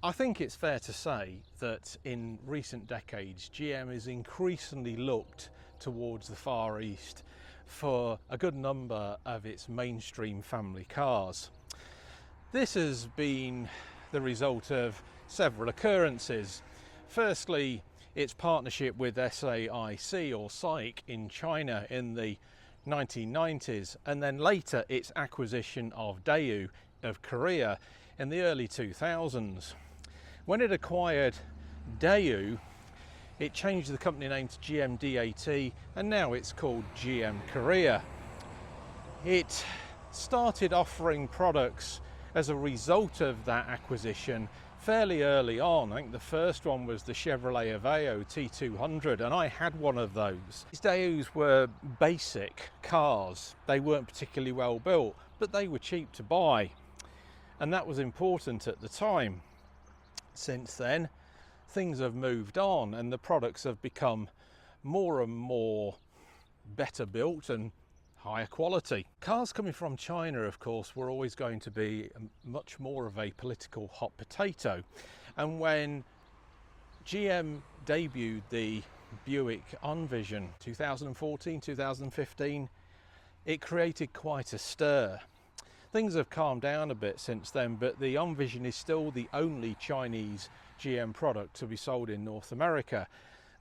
I think it's fair to say that in recent decades, GM has increasingly looked towards the Far East for a good number of its mainstream family cars. This has been the result of several occurrences. Firstly, its partnership with SAIC or SAIC in China in the 1990s, and then later its acquisition of Daewoo of Korea in the early 2000s. When it acquired Daewoo, it changed the company name to GM DAT, and now it's called GM Korea. It started offering products as a result of that acquisition fairly early on. I think the first one was the Chevrolet Aveo T200, and I had one of those. These Daewoo's were basic cars. They weren't particularly well built, but they were cheap to buy, and that was important at the time. Since then, things have moved on and the products have become more and more better built and higher quality. Cars coming from China, of course, were always going to be much more of a political hot potato. And when GM debuted the Buick Envision 2014, 2015, it created quite a stir. Things have calmed down a bit since then, but the Envision is still the only Chinese GM product to be sold in North America.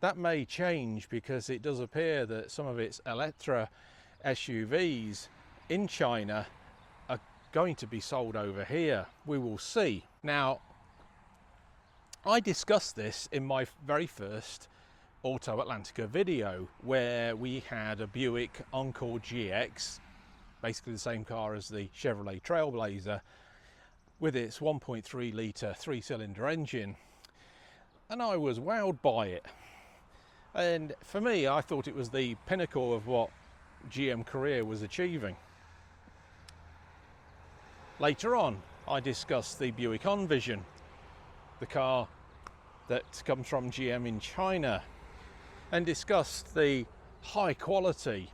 That may change because it does appear that some of its Electra SUVs in China are going to be sold over here. We will see. Now, I discussed this in my very first Auto Atlantica video, where we had a Buick Encore GX, basically the same car as the Chevrolet Trailblazer, with its 1.3 litre 3-cylinder engine, and I was wowed by it. And for me, I thought it was the pinnacle of what GM Korea was achieving. Later on, I discussed the Buick Envision, the car that comes from GM in China, and discussed the high quality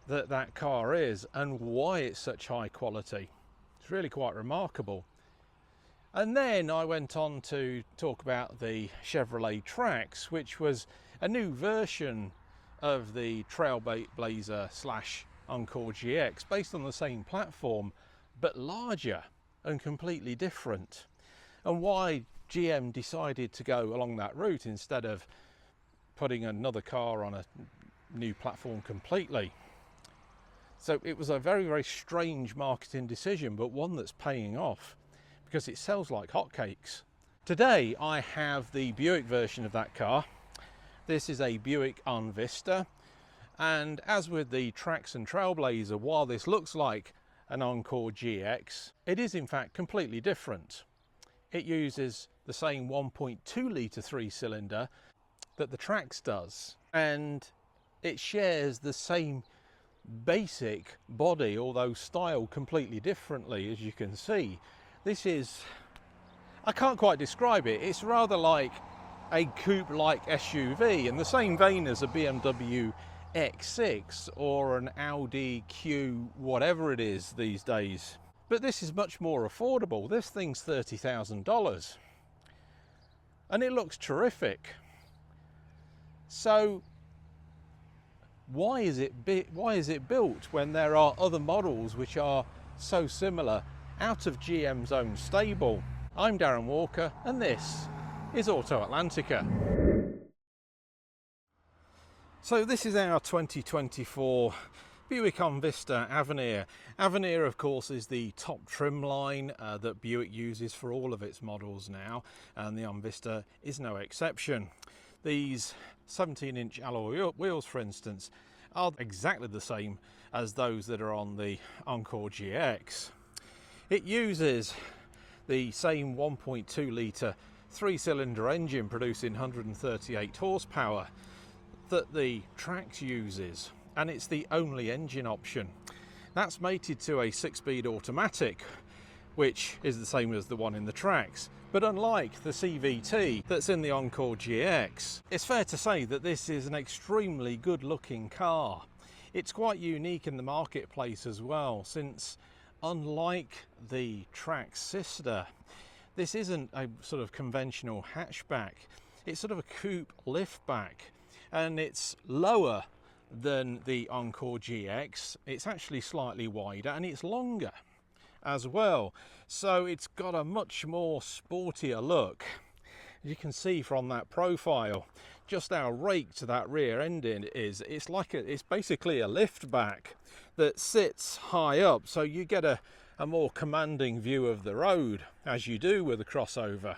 that car is and why it's such high quality. It's really quite remarkable. And then I went on to talk about the Chevrolet Trax, which was a new version of the Trailblazer slash Encore GX, based on the same platform but larger and completely different, and why GM decided to go along that route instead of putting another car on a new platform completely. So it was a very, very strange marketing decision, but one that's paying off because it sells like hotcakes. Today I have the Buick version of that car. This is a Buick Envista, and as with the Trax and Trailblazer, while this looks like an Encore GX, it is in fact completely different. It uses the same 1.2 litre 3-cylinder that the Trax does, and it shares the same basic body, although styled completely differently, as you can see. This is, I can't quite describe it, it's rather like a coupe-like SUV, in the same vein as a BMW X6 or an Audi Q whatever it is these days. But this is much more affordable. This thing's $30,000 and it looks terrific. So why is it built when there are other models which are so similar out of GM's own stable? I'm Darren Walker and this is Auto Atlantica. So this is our 2024 Buick Envista Avenir. Avenir, of course, is the top trim line that Buick uses for all of its models now, and the Envista is no exception. These 17-inch alloy wheels, for instance, are exactly the same as those that are on the Encore GX. It uses the same 1.2 litre 3-cylinder engine producing 138 horsepower that the Trax uses, and it's the only engine option. That's mated to a 6-speed automatic, which is the same as the one in the Trax, but unlike the CVT that's in the Encore GX, it's fair to say that this is an extremely good looking car. It's quite unique in the marketplace as well, since unlike the Trax sister, this isn't a sort of conventional hatchback. It's sort of a coupe liftback, and it's lower than the Encore GX. It's actually slightly wider and it's longer as well, so it's got a much more sportier look. As you can see from that profile, just how raked that rear end is. It's basically a liftback that sits high up, so you get a more commanding view of the road, as you do with a crossover.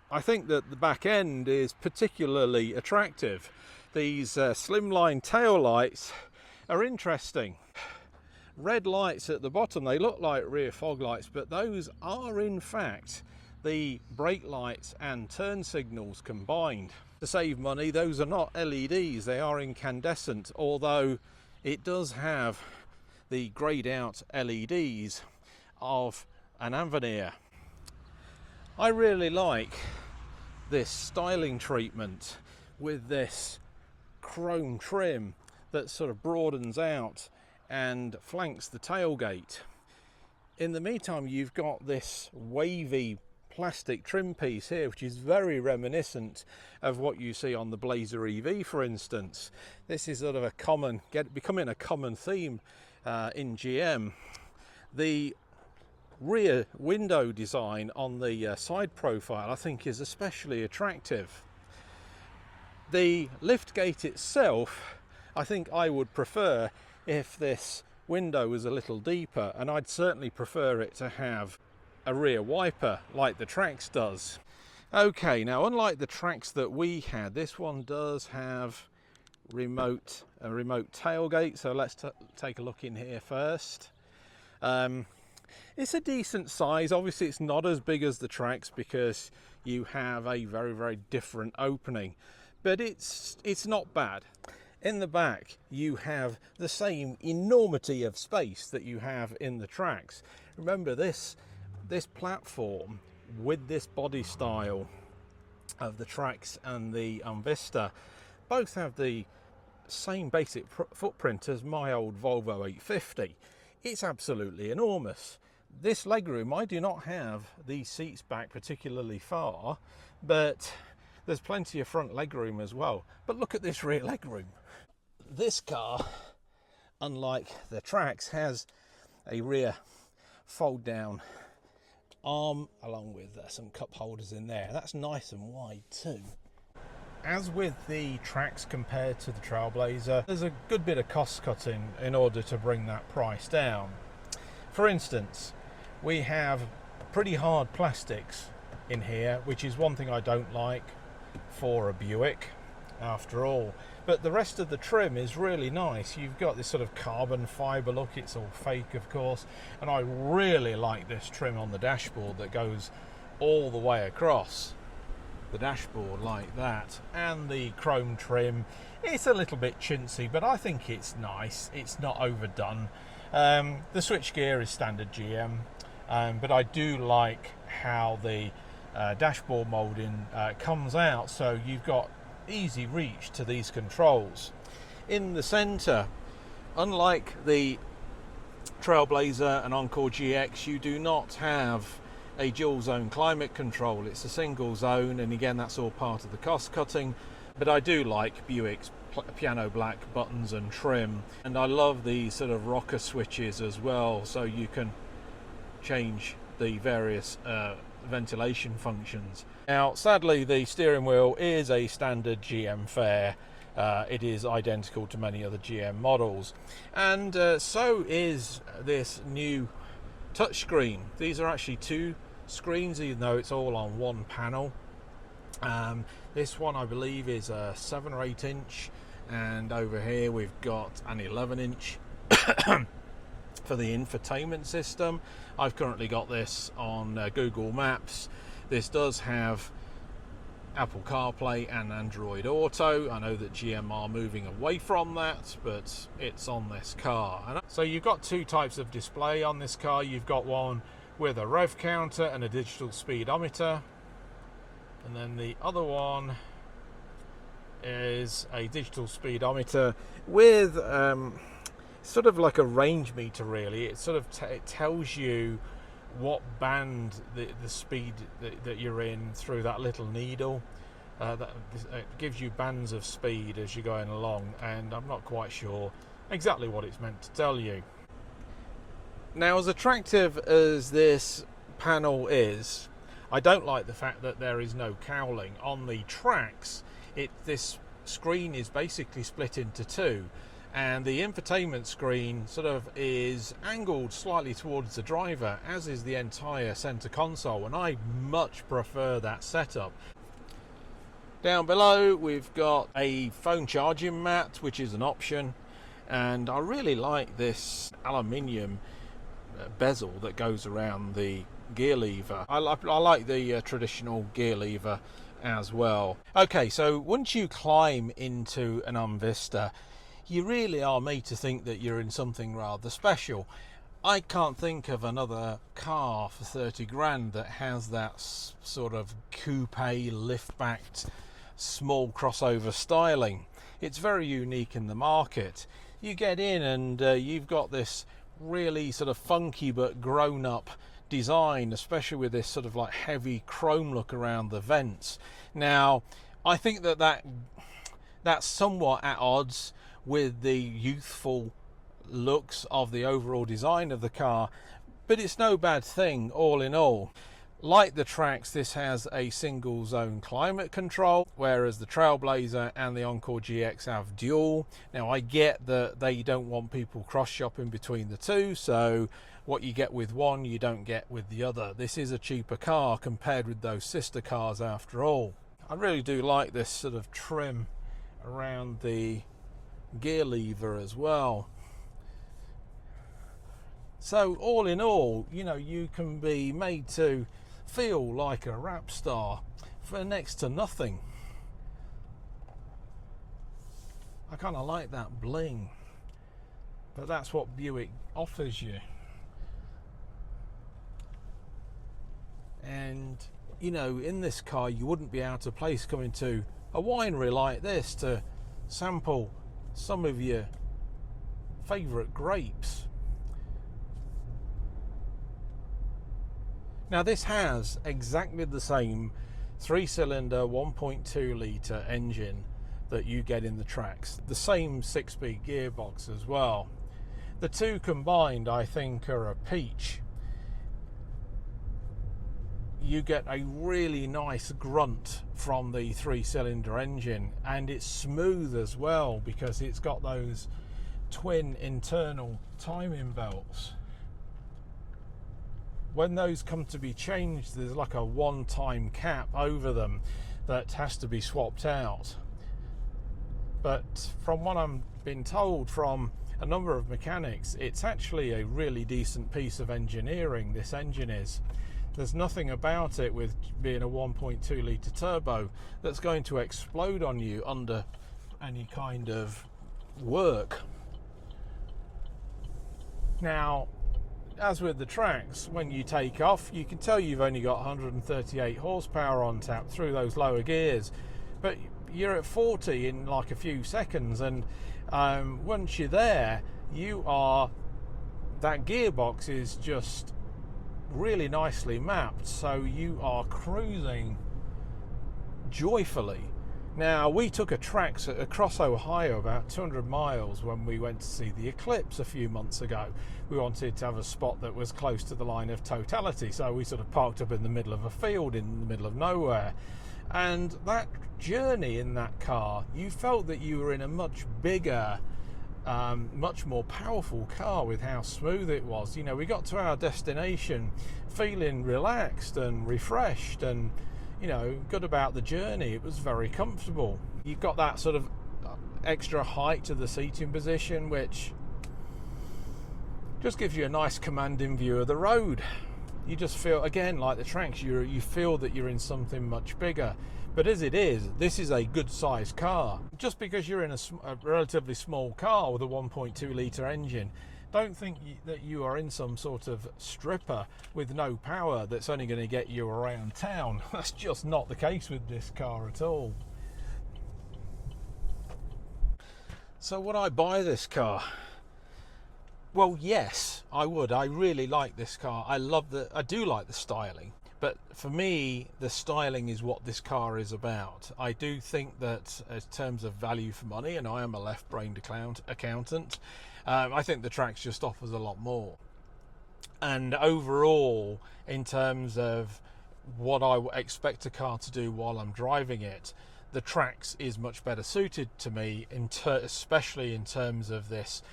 I think that the back end is particularly attractive. These slimline tail lights are interesting. Red lights at the bottom, they look like rear fog lights, but those are in fact the brake lights and turn signals combined. To save money, those are not LEDs, they are incandescent, although it does have the greyed out LEDs of an Avenir. I really like this styling treatment with this chrome trim that sort of broadens out and flanks the tailgate. In the meantime, you've got this wavy plastic trim piece here, which is very reminiscent of what you see on the Blazer EV, for instance. This is sort of becoming a common theme in GM. The rear window design on the side profile, I think, is especially attractive. The liftgate itself, I think I would prefer if this window was a little deeper, and I'd certainly prefer it to have a rear wiper like the Trax does. Okay, now unlike the Trax that we had, this one does have a remote tailgate, so let's take a look in here first. It's a decent size. Obviously it's not as big as the Trax because you have a very different opening, but it's not bad. In the back you have the same enormity of space that you have in the Trax. Remember, this platform with this body style of the Trax and the Envista both have the same basic footprint as my old Volvo 850. It's absolutely enormous. This legroom, I do not have these seats back particularly far, but there's plenty of front legroom as well. But look at this rear legroom. This car, unlike the Trax, has a rear fold down arm along with some cup holders in there. That's nice and wide too. As with the Trax compared to the Trailblazer, there's a good bit of cost cutting in order to bring that price down. For instance, we have pretty hard plastics in here, which is one thing I don't like for a Buick after all. But the rest of the trim is really nice. You've got this sort of carbon fibre look. It's all fake, of course. And I really like this trim on the dashboard that goes all the way across the dashboard like that. And the chrome trim, it's a little bit chintzy, but I think it's nice. It's not overdone. The switchgear is standard GM, but I do like how the dashboard moulding comes out, so you've got easy reach to these controls. In the center, unlike the Trailblazer and Encore GX, you do not have a dual zone climate control. It's a single zone, and again that's all part of the cost cutting, but I do like Buick's piano black buttons and trim, and I love the sort of rocker switches as well, so you can change the various ventilation functions. Now sadly the steering wheel is a standard GM fare. It is identical to many other GM models, and so is this new touchscreen. These are actually two screens, even though it's all on one panel. This one I believe is a 7 or 8 inch, and over here we've got an 11 inch for the infotainment system. I've currently got this on Google Maps. This does have Apple CarPlay and Android Auto. I know that GM are moving away from that, but it's on this car. And so you've got two types of display on this car. You've got one with a rev counter and a digital speedometer, and then the other one is a digital speedometer with sort of like a range meter really. It sort of it tells you what band the speed that you're in through that little needle. It gives you bands of speed as you're going along, and I'm not quite sure exactly what it's meant to tell you. Now, as attractive as this panel is, I don't like the fact that there is no cowling. On the Trax, this screen is basically split into two, and the infotainment screen sort of is angled slightly towards the driver, as is the entire center console, and I much prefer that setup. Down below we've got a phone charging mat, which is an option, and I really like this aluminium bezel that goes around the gear lever. I like the traditional gear lever as well. Okay, so once you climb into an Envista, you really are made to think that you're in something rather special. I can't think of another car for 30 grand that has that sort of coupe lift-backed small crossover styling. It's very unique in the market. You get in and you've got this really sort of funky but grown-up design, especially with this sort of like heavy chrome look around the vents. Now, I think that's somewhat at odds with the youthful looks of the overall design of the car, but it's no bad thing all in all. Like the Trax, this has a single zone climate control, whereas the Trailblazer and the Encore GX have dual. Now, I get that they don't want people cross shopping between the two, so what you get with one you don't get with the other. This is a cheaper car compared with those sister cars after all. I really do like this sort of trim around the gear lever as well. So all in all, you know, you can be made to feel like a rap star for next to nothing. I kind of like that bling, but that's what Buick offers you. And you know, in this car you wouldn't be out of place coming to a winery like this to sample some of your favourite grapes. Now, this has exactly the same 3-cylinder 1.2 litre engine that you get in the Trax, the same 6-speed gearbox as well. The two combined, I think, are a peach. You get a really nice grunt from the 3-cylinder engine, and it's smooth as well because it's got those twin internal timing belts. When those come to be changed, there's like a one-time cap over them that has to be swapped out. But from what I'm being told from a number of mechanics, it's actually a really decent piece of engineering, this engine is. There's nothing about it, with being a 1.2 litre turbo, that's going to explode on you under any kind of work. Now, as with the Trax, when you take off, you can tell you've only got 138 horsepower on tap through those lower gears, but you're at 40 in like a few seconds, and once you're there, that gearbox is just really nicely mapped, so you are cruising joyfully. Now, we took a Trax across Ohio about 200 miles when we went to see the eclipse a few months ago. We wanted to have a spot that was close to the line of totality, so we sort of parked up in the middle of a field in the middle of nowhere. And that journey in that car, you felt that you were in a much bigger, much more powerful car with how smooth it was. You know, we got to our destination feeling relaxed and refreshed and, you know, good about the journey. It was very comfortable. You've got that sort of extra height to the seating position, which just gives you a nice commanding view of the road. You just feel, again, like the Trax, you feel that you're in something much bigger. But as it is, this is a good sized car. Just because you're in a relatively small car with a 1.2 litre engine, don't think that you are in some sort of stripper with no power that's only going to get you around town. That's just not the case with this car at all. So would I buy this car? Well, yes, I would. I really like this car. I do like the styling, but for me, the styling is what this car is about. I do think that in terms of value for money, and I am a left-brained accountant, I think the Trax just offers a lot more. And overall, in terms of what I expect a car to do while I'm driving it, the Trax is much better suited to me, especially in terms of this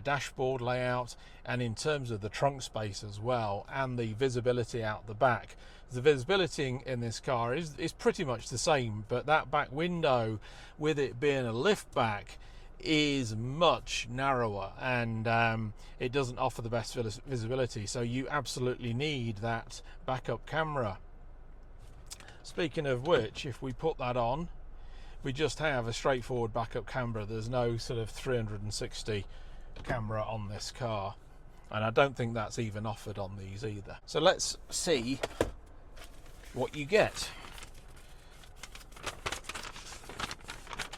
dashboard layout, and in terms of the trunk space as well, and the visibility out the back. The visibility in this car is pretty much the same, but that back window, with it being a lift back, is much narrower, and it doesn't offer the best visibility, so you absolutely need that backup camera. Speaking of which, if we put that on, we just have a straightforward backup camera. There's no sort of 360 camera on this car, and I don't think that's even offered on these either. So let's see what you get.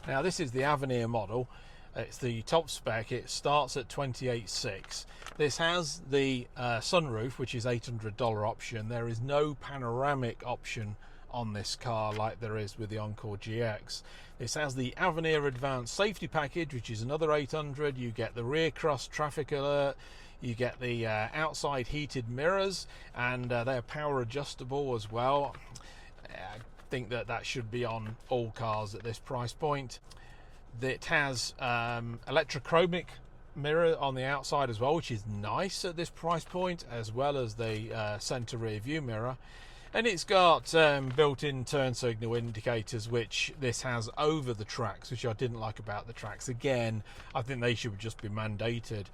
Now, this is the Avenir model. It's the top spec. It starts at $28,600. This has the sunroof, which is $800 option. There is no panoramic option on this car like there is with the Encore GX. This has the Avenir Advanced Safety Package, which is another $800. You get the rear cross traffic alert, you get the outside heated mirrors, and they're power adjustable as well. I think that should be on all cars at this price point. It has electrochromic mirror on the outside as well, which is nice at this price point, as well as the center rear view mirror. And it's got built-in turn signal indicators, which this has over the Trax, which I didn't like about the Trax. Again, I think they should just be mandated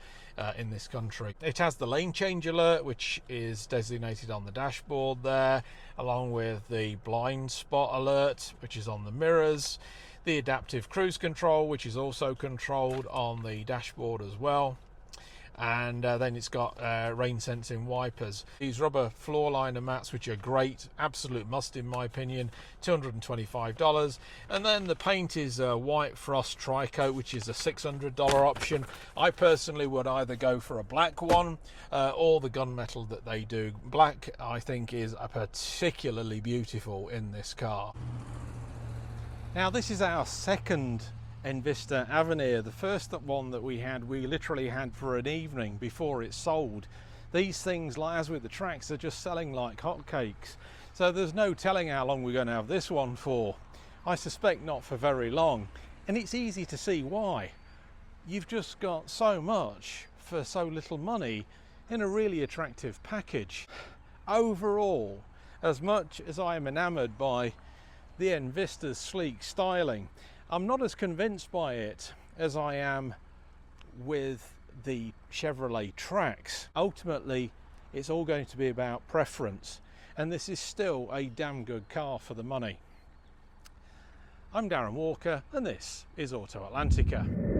in this country. It has the lane change alert, which is designated on the dashboard there, along with the blind spot alert, which is on the mirrors, the adaptive cruise control, which is also controlled on the dashboard as well. And then it's got rain sensing wipers. These rubber floor liner mats, which are great, absolute must in my opinion, $225. And then the paint is a white frost tri-coat, which is a $600 option. I personally would either go for a black one or the gunmetal that they do. Black, I think, is particularly beautiful in this car. Now, this is our second Envista Avenir. The first one that we literally had for an evening before it sold. These things, as with the Trax, are just selling like hotcakes. So there's no telling how long we're going to have this one for. I suspect not for very long. And it's easy to see why. You've just got so much for so little money in a really attractive package. Overall, as much as I am enamored by the Envista's sleek styling, I'm not as convinced by it as I am with the Chevrolet Trax. Ultimately, it's all going to be about preference, and this is still a damn good car for the money. I'm Darren Walker, and this is Auto Atlantica.